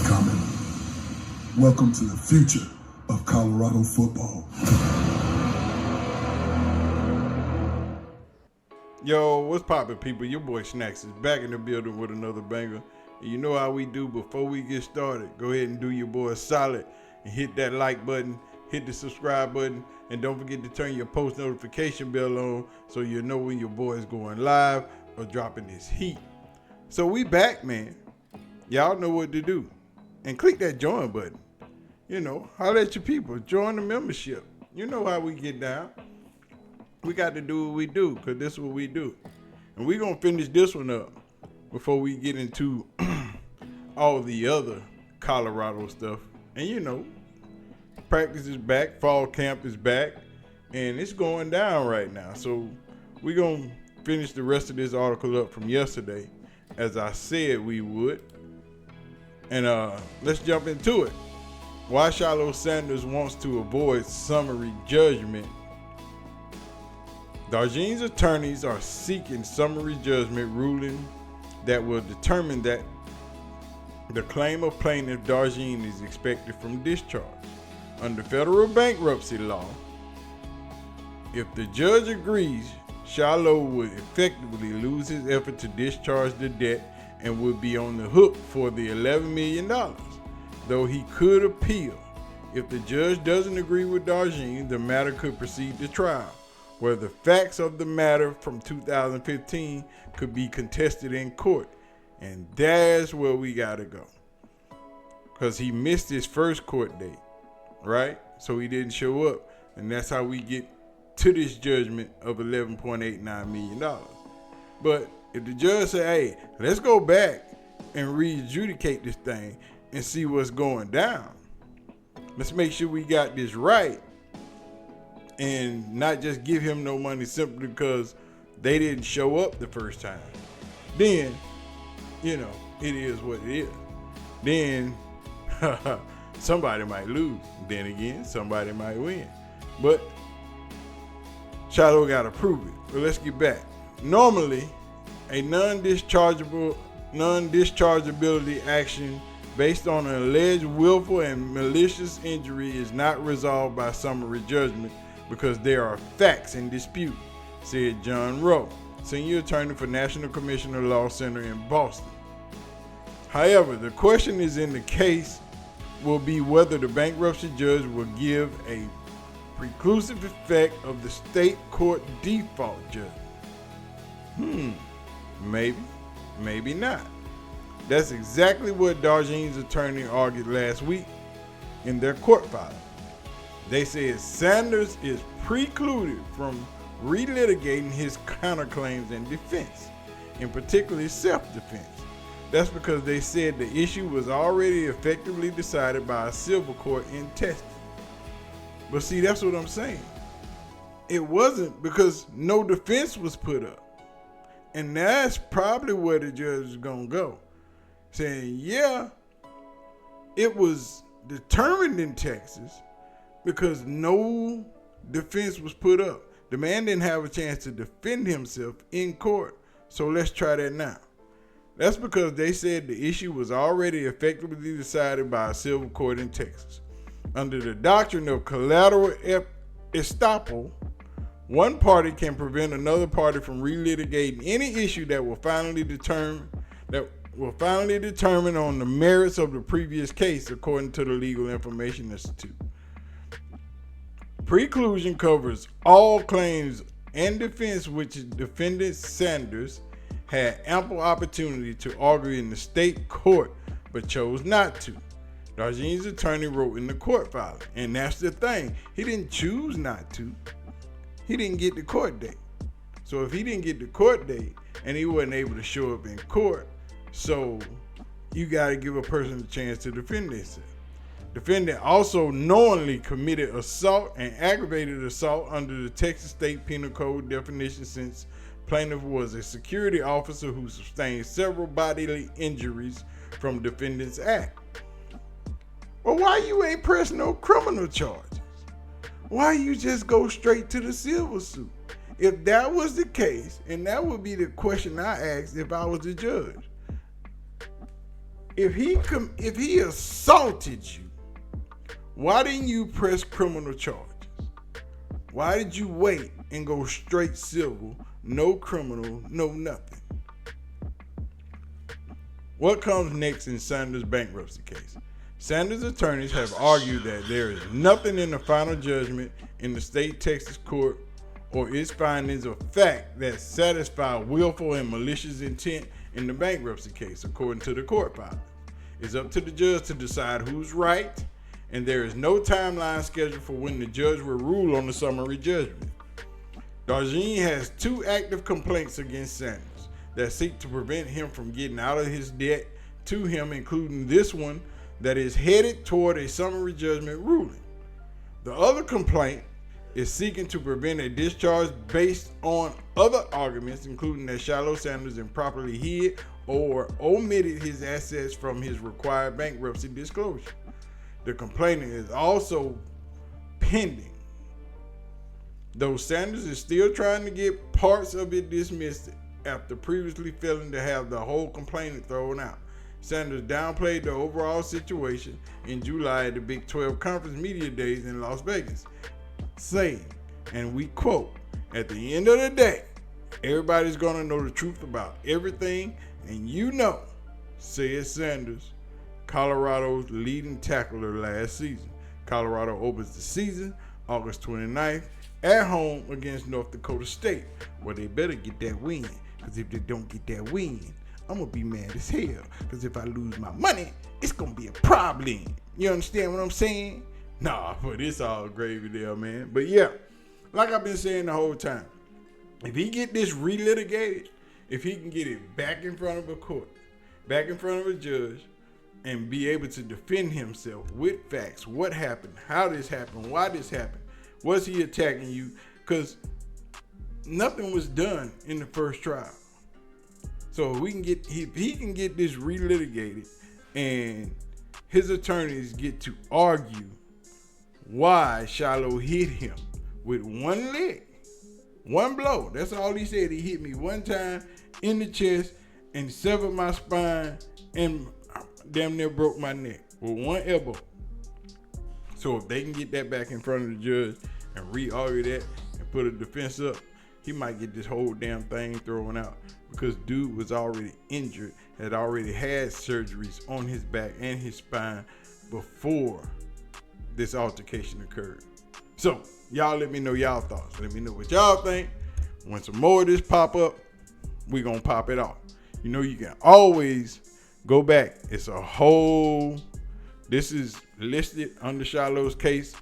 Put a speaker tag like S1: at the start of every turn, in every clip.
S1: coming. Welcome to the future of Colorado football.
S2: Yo, what's poppin', people? Your boy Snacks is back in the building with another banger. And you know how we do. Before we get started, go ahead and do your boy a solid and hit that like button, hit the subscribe button, and don't forget to turn your post notification bell on so you know when your boy is going live or dropping his heat. So we back, man. Y'all know what to do. And click that join button. You know, holler at your people. Join the membership. You know how we get down. We got to do what we do, because this is what we do. And we're going to finish this one up before we get into all the other Colorado stuff. And you know, practice is back, fall camp is back, and it's going down right now. So we're going to finish the rest of this article up from yesterday, as I said we would. And let's jump into it. Why Shiloh Sanders wants to avoid summary judgment. Darjeel's attorneys are seeking summary judgment ruling that will determine that the claim of plaintiff Darjeel is expected from discharge. Under federal bankruptcy law, if the judge agrees, Shiloh would effectively lose his effort to discharge the debt and would be on the hook for the $11 million, though he could appeal. If the judge doesn't agree with Darjeel, the matter could proceed to trial, where the facts of the matter from 2015 could be contested in court. And that's where we gotta go, because he missed his first court date, right? So he didn't show up, and that's how we get to this judgment of $11.89 million. But if the judge say, hey, let's go back and re-adjudicate this thing and see what's going down, let's make sure we got this right, and not just give him no money simply because they didn't show up the first time, then, you know, it is what it is. Then somebody might lose. Then again, somebody might win. But Shiloh got to prove it. But let's get back. Normally, a non-dischargeability action based on an alleged willful and malicious injury is not resolved by summary judgment because there are facts in dispute, said John Rowe, senior attorney for National Commissioner Law Center in Boston. However, the question is in the case will be whether the bankruptcy judge will give a preclusive effect of the state court default judgment. Maybe not. That's exactly what Darjeel's attorney argued last week in their court filing. They said Sanders is precluded from relitigating his counterclaims and defense, in particular self-defense. That's because they said the issue was already effectively decided by a civil court in Texas. But see, that's what I'm saying. It wasn't, because no defense was put up. And that's probably where the judge is going to go. Saying, yeah, it was determined in Texas because no defense was put up. The man didn't have a chance to defend himself in court. So let's try that now. That's because they said the issue was already effectively decided by a civil court in Texas. Under the doctrine of collateral estoppel, one party can prevent another party from relitigating any issue that will finally determine on the merits of the previous case, according to the Legal Information Institute. Preclusion covers all claims and defense which defendant Sanders had ample opportunity to argue in the state court but chose not to. Darjeel's attorney wrote in the court filing, and that's the thing. He didn't choose not to. He didn't get the court date. So if he didn't get the court date and he wasn't able to show up in court, so you got to give a person a chance to defend themselves. Defendant also knowingly committed assault and aggravated assault under the Texas State Penal Code definition, since plaintiff was a security officer who sustained several bodily injuries from defendant's act. Well, why you ain't press no criminal charges? Why you just go straight to the civil suit? If that was the case, and that would be the question I asked if I was the judge, If he assaulted you, why didn't you press criminal charges? Why did you wait and go straight civil, no criminal, no nothing? What comes next in Sanders' bankruptcy case? Sanders' attorneys have argued that there is nothing in the final judgment in the state Texas court or its findings of fact that satisfy willful and malicious intent in the bankruptcy case, according to the court filing. It's up to the judge to decide who's right, and there is no timeline scheduled for when the judge will rule on the summary judgment. Judgement has 2 active complaints against Sanders that seek to prevent him from getting out of his debt to him, including this one that is headed toward a summary judgment ruling. The other complaint is seeking to prevent a discharge based on other arguments, including that Shiloh Sanders improperly hid or omitted his assets from his required bankruptcy disclosure. The complainant is also pending, though Sanders is still trying to get parts of it dismissed after previously failing to have the whole complaint thrown out. Sanders downplayed the overall situation in July at the Big 12 Conference Media Days in Las Vegas, saying, and we quote, "At the end of the day, everybody's going to know the truth about everything, and you know," said Sanders, Colorado's leading tackler last season. Colorado opens the season August 29th at home against North Dakota State, where they better get that win, because if they don't get that win, I'm going to be mad as hell, because if I lose my money, it's going to be a problem. You understand what I'm saying? Nah, but it's all gravy there, man. But yeah, like I've been saying the whole time, if he get this relitigated, if he can get it back in front of a court, back in front of a judge, and be able to defend himself with facts, what happened, how this happened, why this happened, was he attacking you? Because nothing was done in the first trial. So if he can get this relitigated and his attorneys get to argue why Shiloh hit him with one leg, one blow. That's all he said. He hit me one time in the chest and severed my spine and damn near broke my neck with one elbow. So if they can get that back in front of the judge and re-argue that and put a defense up, he might get this whole damn thing thrown out, because dude was already injured, had already had surgeries on his back and his spine before this altercation occurred. So y'all let me know y'all thoughts. Let me know what y'all think. When some more of this pop up, we gonna pop it off. You know, you can always go back. It's a whole, this is listed under Shiloh's case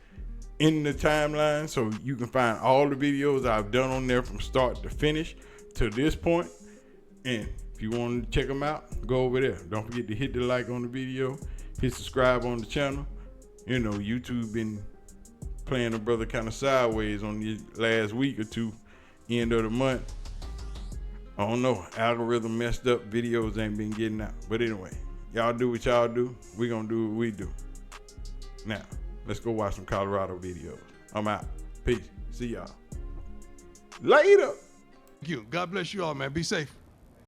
S2: in the timeline, so you can find all the videos I've done on there from start to finish to this point. And if you want to check them out, go over there. Don't forget to hit the like on the video, hit subscribe on the channel. You know, YouTube been playing a brother kind of sideways on the last week or two, end of the month. I don't know, algorithm messed up, videos ain't been getting out. But anyway, y'all do what y'all do. We gonna do what we do. Now, let's go watch some Colorado videos. I'm out. Peace. See y'all later.
S3: Thank you. God bless you all, man. Be safe.